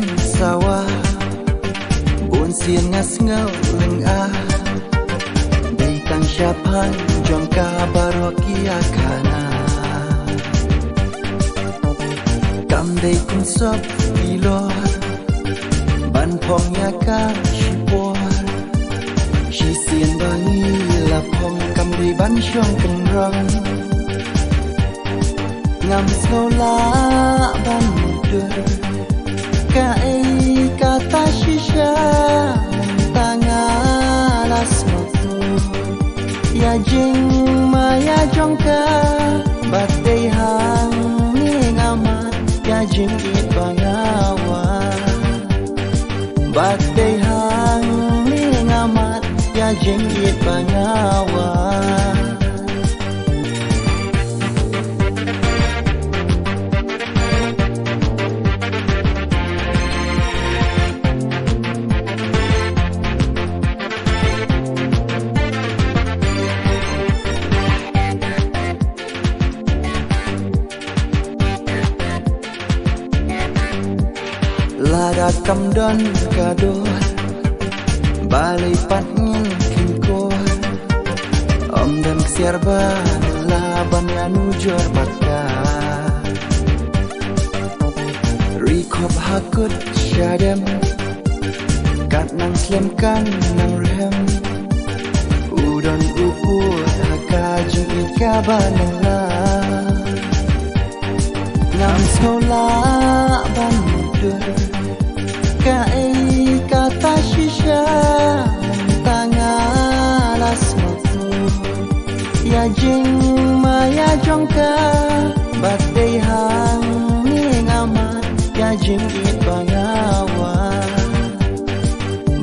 jing sawah buồn xiên ngas ngau lưng a day tang siapan jong ka barokia kana kam day kun sop ilor ban phong ya ka shipor shi xiên bangi la phong kam day ban shong kan rong ngam snow la ban mudur ka ei kata shisha tanga las motu ya jing maya jongka batai hang ni ngamat ya jing it bangawa batai hang ni ngamat ya jing it bangawa Lada kam don kador balai patngin kinkor om dan ksiarba laban anu jor bakka rikop hakut syadem kat nang slem kan nang rem udon upur haka jing ika banala ngam sola ban mudur ka ei kata shisha tanga las motu ya jing maya jongka batai hang ni ngamat ya jing it bangawa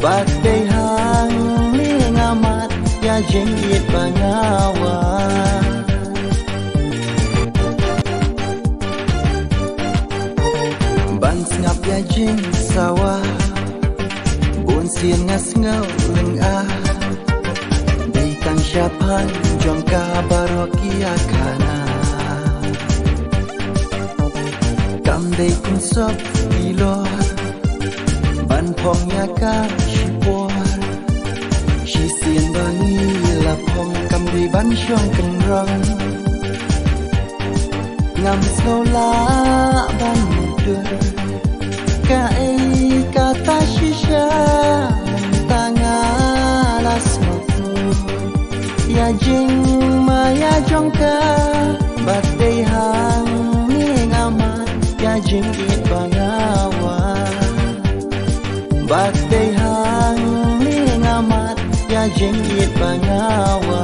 batai hang ni ngamat ya jing it bangawa ban ngap ya jing sawah buồn xiên ngas ngau lưng a day tang siapan jong ka barokia kana kam day kun sop ilor ban phong ya ka shipor shi xiên bangi la phong kam day ban shong kan rong ngam snow la ban mudur ka ei kata shisha tanga las motu ya jing maya jongka batai hang ni ngamat ya jing it bangawa batai hang ni ngamat ya jing it bangawa